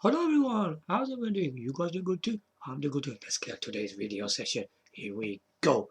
Hello everyone, how's everyone doing? You guys doing good too? I'm doing good too. Let's get today's video session. Here we go.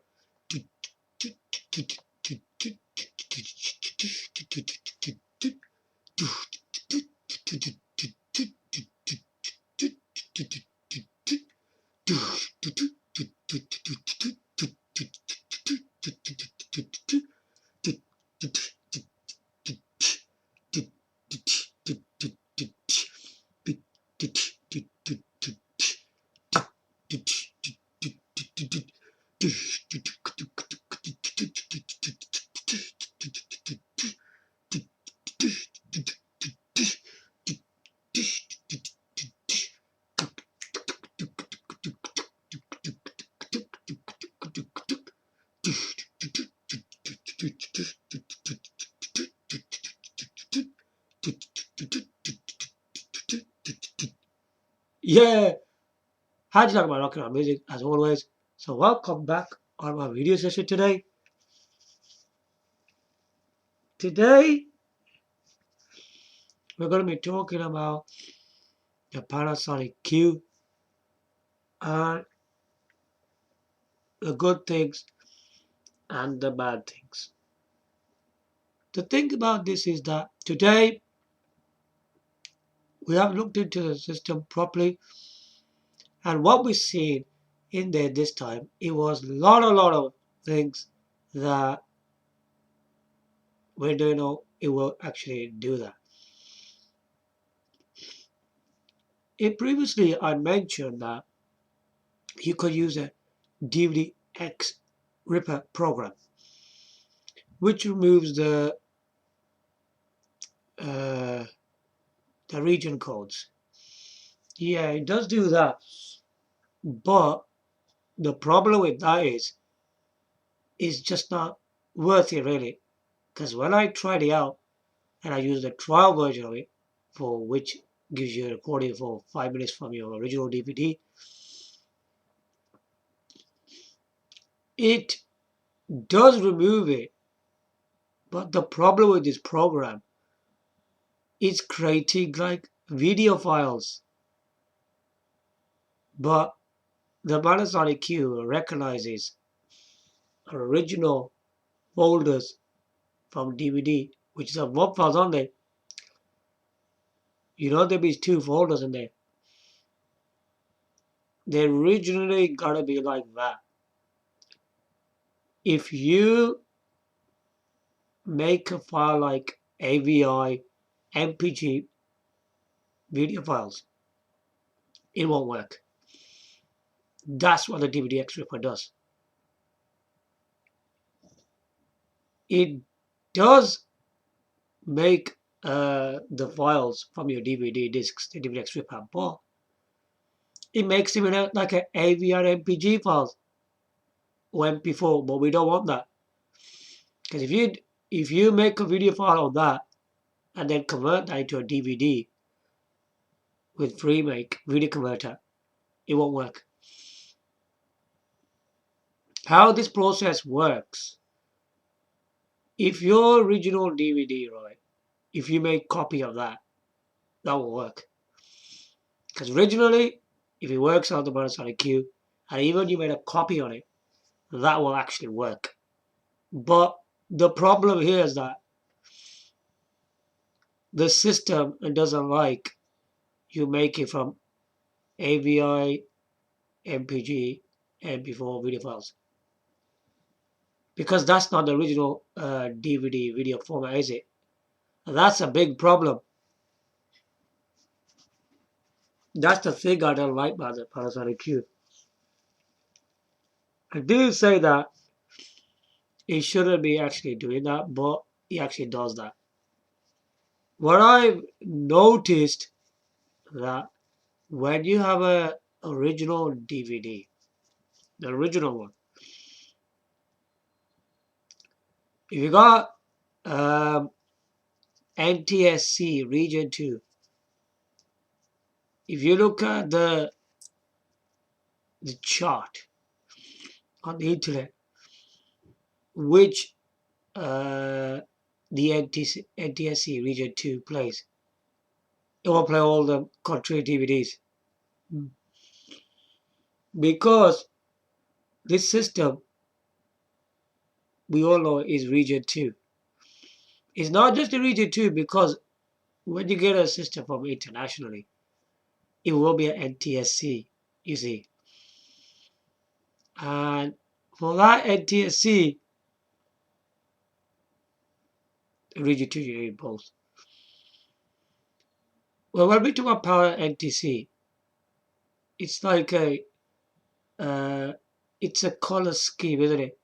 Yeah, how do you like my rock and roll music as always? So welcome back on my video session today. Today we're going to be talking about the Panasonic Q and the good things and the bad things. The thing about this is that today we have looked into the system properly, and what we seen in there this time, it was a lot of things that we don't know it will actually do that. Previously I mentioned that you could use a DVD X Ripper program, which removes uh, the region codes. Yeah, it does do that, but the problem with that is it's just not worth it really. Because when I tried it out and I used the trial version of it, for which gives you a recording for 5 minutes from your original DVD, it does remove it. But the problem with this program is creating like video files. But the Panasonic Q recognizes original folders from DVD, which is a WOP files on there. You know there be two folders in there. They originally gotta be like that. If you make a file like AVI, MPG video files, it won't work. That's what the DVD X-Ripper does. It does make the files from your DVD discs, the DVD X-Ripper, but it makes them in like an AVI MPG files or MP4, but we don't want that. Because if you make a video file of that and then convert that into a DVD with FreeMake video converter, it won't work. How this process works, if your original DVD, right, if you make copy of that, that will work. Because originally, if it works on the Panasonic Q, and even you made a copy on it, that will actually work. But the problem here is that the system doesn't like you make it from AVI, MPG, MP4 video files. Because that's not the original DVD video format, is it? And that's a big problem. That's the thing I don't like about the Panasonic Q. I do say that it shouldn't be actually doing that, but it actually does that. What I've noticed that when you have a original DVD, the original one, if you got NTSC region 2, if you look at the chart on the internet, which the NTSC region 2 plays, It won't play all the country DVDs. Mm. Because this system, we all know, is region 2. It's not just a region 2 because when you get a system from internationally, it will be an NTSC, you see. And for that NTSC, region 2, you need both. Well, when we talk about power NTC, it's like uh, it's a color scheme, isn't it?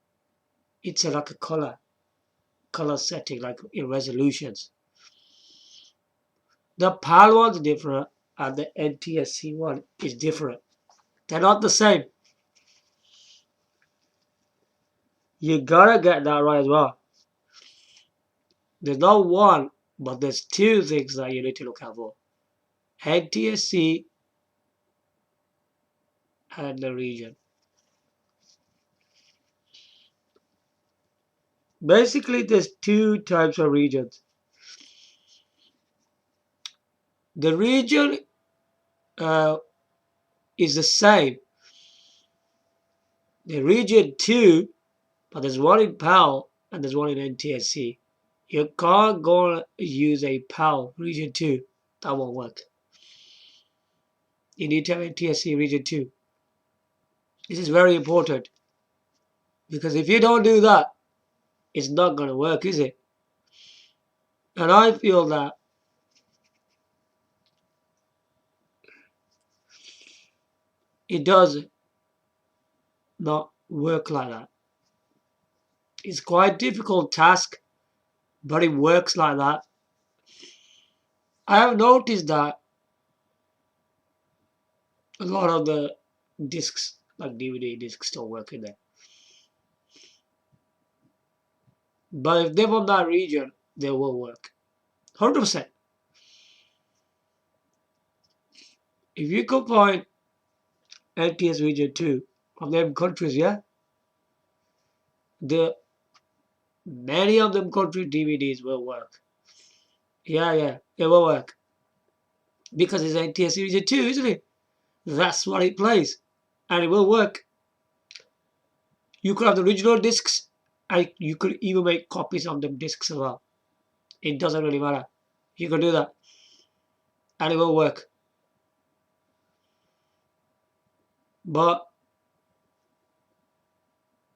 It's like a color setting, like in resolutions. The PAL one's different, and the NTSC one is different. They're not the same. You gotta get that right as well. There's not one, but there's two things that you need to look out for: NTSC and the region. Basically, there's two types of regions. The region uh, is the same. The region 2, but there's one in PAL and there's one in NTSC. You can't go and use a PAL region 2. That won't work. You need to have NTSC region 2. This is very important because if you don't do that, it's not going to work, is it? And I feel that it does not work like that. It's quite a difficult task, but it works like that. I have noticed that a lot of the discs, like DVD discs, don't work in there. But if they're from that region, they will work. 100%. If you could find LTS region 2 from them countries, yeah, the many of them country DVDs will work. Yeah, it will work. Because it's LTS region 2, isn't it? That's what it plays. And it will work. You could have the original discs, and you could even make copies of them discs as well. It doesn't really matter. You can do that. And it will work. But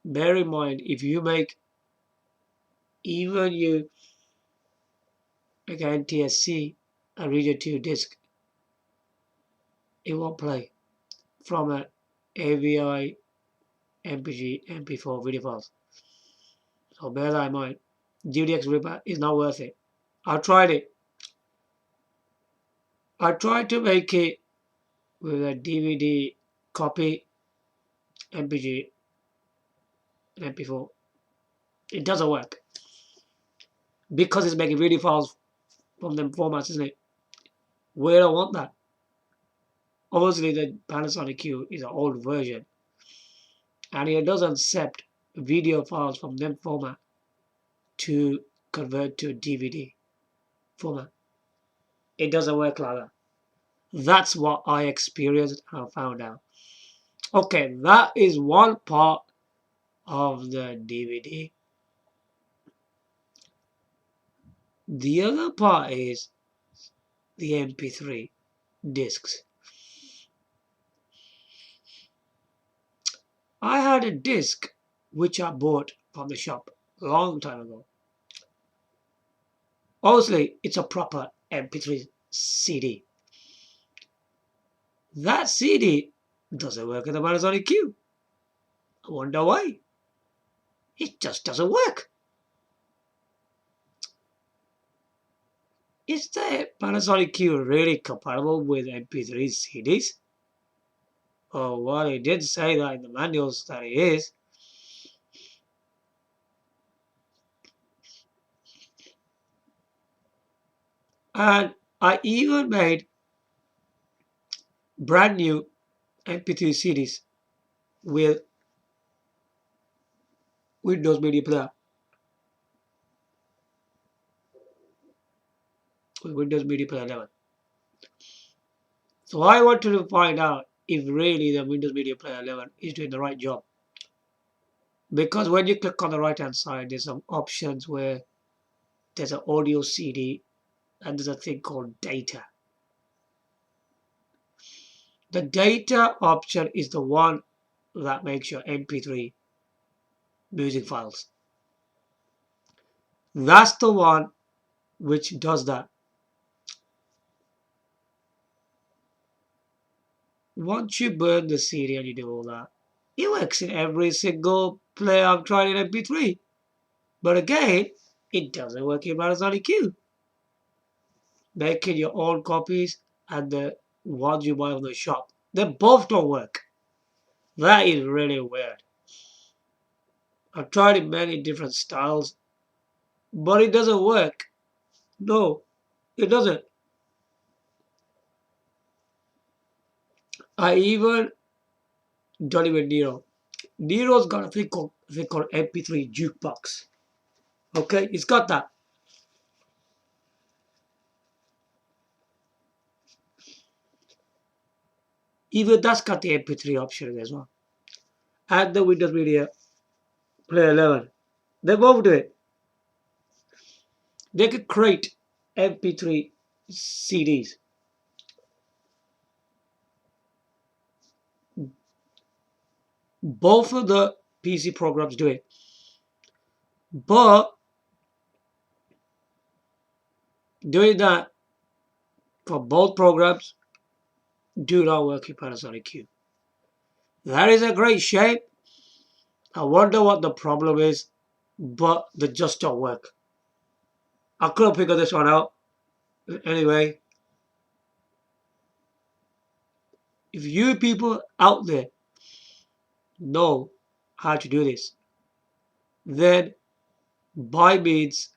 bear in mind, if you make even you like an NTSC and region 2 disc, it won't play from a AVI, MPG, MP4 video files. So bear that in mind. GDX Ripper is not worth it. I tried it. I tried to make it with a DVD copy, MPG, and MP4. It doesn't work. Because it's making video files from them formats, isn't it? We don't want that. Obviously, the Panasonic Q is an old version, and it doesn't accept video files from them format to convert to DVD format. It doesn't work like that. That's what I experienced and found out. Okay, that is one part of the DVD. The other part is the MP3 discs. I had a disc which I bought from the shop a long time ago. Obviously, it's a proper MP3 CD. That CD doesn't work in the Panasonic Q. I wonder why. It just doesn't work. Is the Panasonic Q really compatible with MP3 CDs? Oh, well, it did say that in the manuals that it is. And I even made brand new MP3 CDs with Windows Media Player. With Windows Media Player 11. So I wanted to find out if really the Windows Media Player 11 is doing the right job. Because when you click on the right hand side, there's some options where there's an audio CD and there's a thing called data. The data option is the one that makes your MP3 music files. That's the one which does that. Once you burn the CD and you do all that, it works in every single player I've tried in MP3. But again, it doesn't work in Panasonic Q. Making your own copies and the ones you buy from the shop, they both don't work. That is really weird. I've tried in many different styles, but it doesn't work. No, it doesn't. I even don't even Nero. Nero's got a thing called MP3 jukebox. Okay, it's got that. Even that's got the MP3 option as well. And the Windows Media Player 11. They both do it. They could create MP3 CDs. Both of the PC programs do it. But doing that for both programs do not work in Panasonic Q. That is a great shame. I wonder what the problem is, but they just don't work. I couldn't figure this one out. Anyway, if you people out there know how to do this, then by means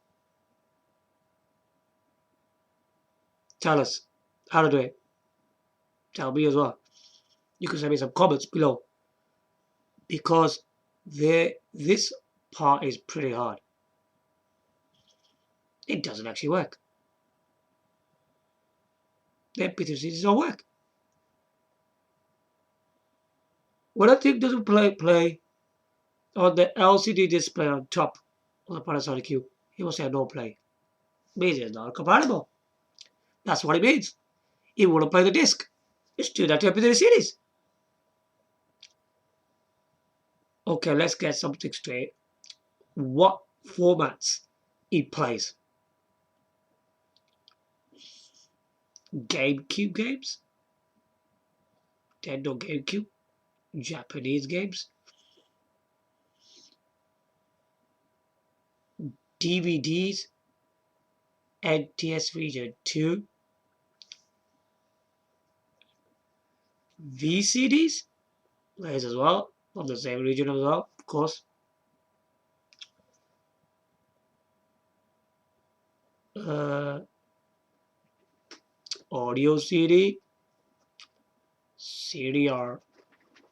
tell us how to do it. Tell me as well. You can send me some comments below because this part is pretty hard. It doesn't actually work. The MP3 don't work. When a thing doesn't play on the LCD display on top of the Panasonic Q, it will say no play. It means it's not compatible. That's what it means. It won't play the disc. It's do that to MP3 series. Okay, let's get something straight. What formats it plays? GameCube games? Nintendo GameCube? Japanese games? DVDs? NTS Region 2? VCDs? Plays as well, from the same region as well, of course. Uh, Audio CD? CDR?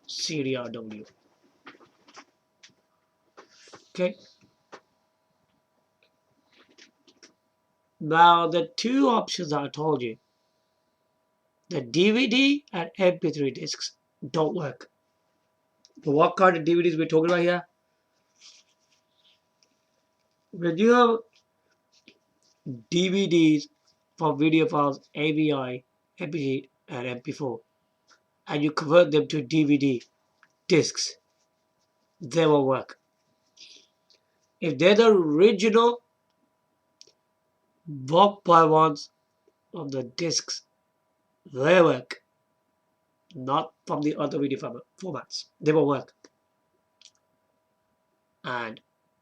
CDRW. Okay. Now the two options I told you, the DVD and MP3 discs don't work. What kind of DVDs we're talking about here? When you have DVDs for video files AVI, MPG, and MP4, and you convert them to DVD discs, they will work. If they're the original 1x1s of the discs, they work. Not from the other video formats. They will work. And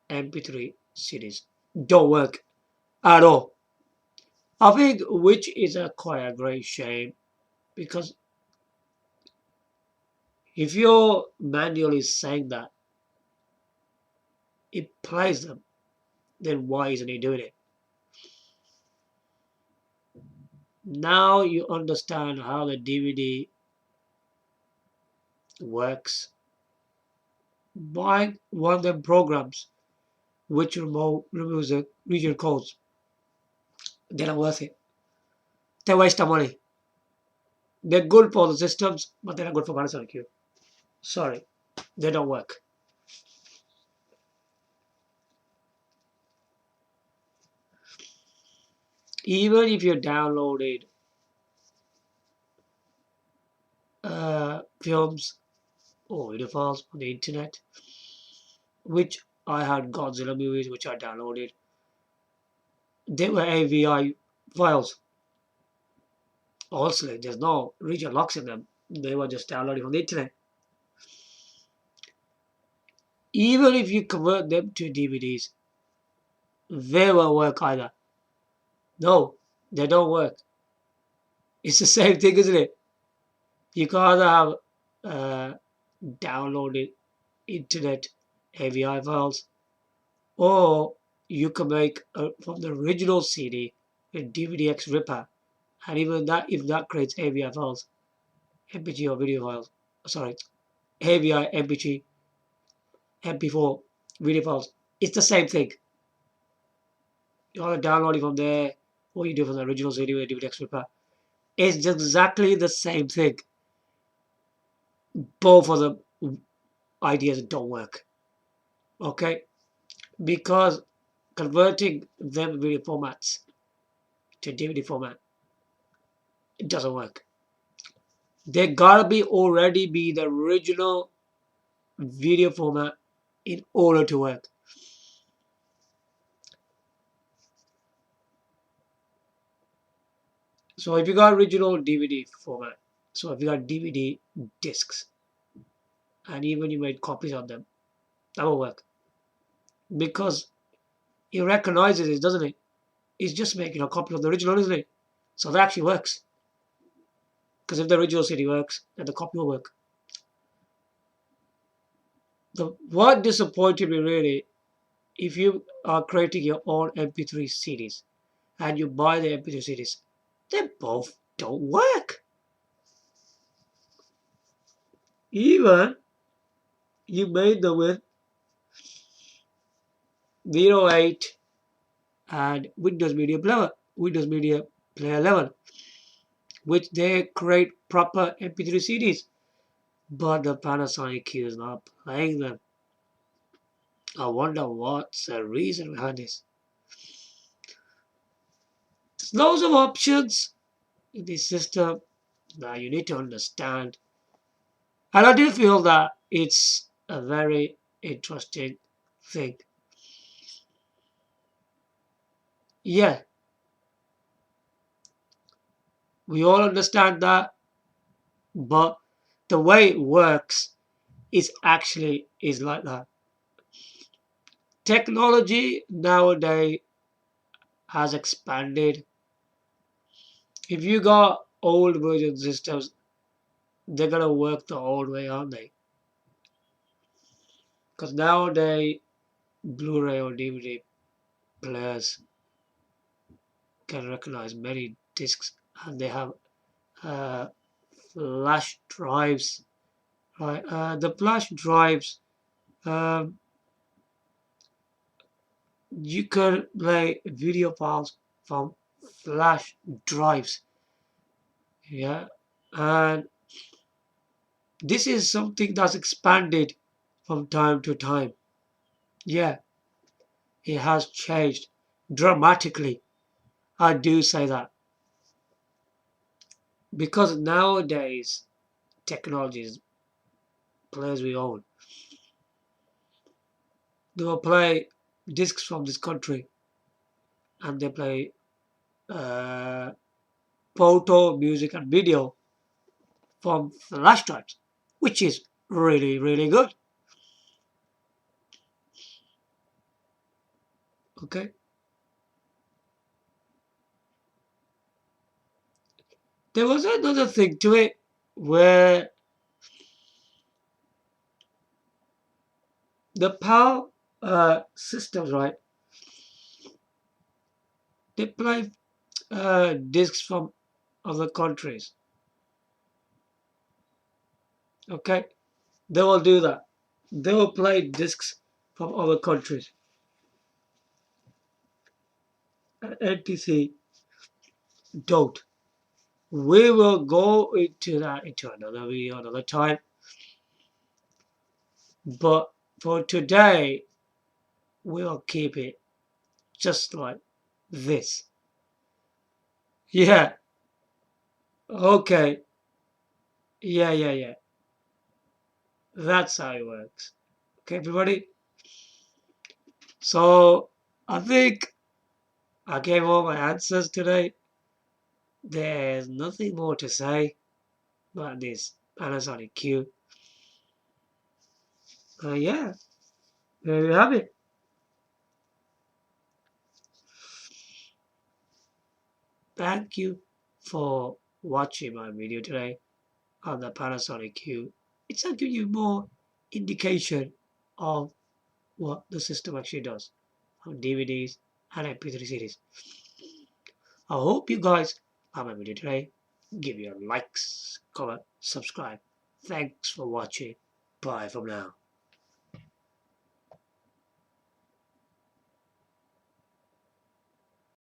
MP3 CDs don't work at all. I think which is quite a great shame because if you're manually saying that it plays them, then why isn't he doing it? Now you understand how the DVD works. Buying one of them programs which removes the region codes, they're not worth it. They waste our money. They're good for the systems, but they're not good for Panasonic Q. Sorry, they don't work. Even if you downloaded films or video files on the internet, which I had Godzilla movies, which I downloaded, they were AVI files. Also, there's no region locks in them. They were just downloaded from the internet. Even if you convert them to DVDs, they won't work either. No, they don't work. It's the same thing, isn't it? You can either have downloaded internet AVI files, or you can make from the original CD a DVDX ripper, and even that, if that creates AVI files, MP3 or video files, sorry, AVI, MP3, MP4 video files, it's the same thing. You either download it from there, or you do from the original CD with a DVDX ripper. It's exactly the same thing. Both of the ideas don't work. Okay, because converting them video formats to DVD format, it doesn't work. They gotta be already be the original video format in order to work. So if you got original DVD format, so if you got DVD discs, and even you made copies of them, that will work. Because it recognizes it, doesn't it? It's just making a copy of the original, isn't it? So that actually works. Because if the original CD works, then the copy will work. What disappointed me really, if you are creating your own MP3 CDs and you buy the MP3 CDs, they both don't work. Even you made them with 08 and Windows Media Player 11, which they create proper MP3 CDs, but the Panasonic Q is not playing them. I wonder what's the reason behind this. There's loads of options in this system that you need to understand. And I do feel that it's a very interesting thing. Yeah, we all understand that, but the way it works is like that. Technology nowadays has expanded. If you got old version systems, they're gonna work the old way, aren't they? Because nowadays Blu-ray or DVD players can recognize many discs, and they have uh, flash drives. Right, the flash drives, um, you can play video files from flash drives. Yeah, and this is something that's expanded from time to time. Yeah, it has changed dramatically. I do say that because nowadays technologies players we own, they will play discs from this country and they play uh, photo, music, and video from flash drives, which is really, really good. Okay. There was another thing to it where the PAL systems, right? They play discs from other countries. Okay. They will do that. They will play discs from other countries. And NTC don't. We will go into that into another video another time. But for today, we'll keep it just like this. Yeah. Okay. Yeah. That's how it works. Okay, everybody. So I think I gave all my answers today. There's nothing more to say about this Panasonic Q. Yeah, there you have it. Thank you for watching my video today on the Panasonic Q. It's to give you more indication of what the system actually does on DVDs and MP3 series. I hope you guys like my video today. Give your likes, comment, subscribe. Thanks for watching. Bye from now.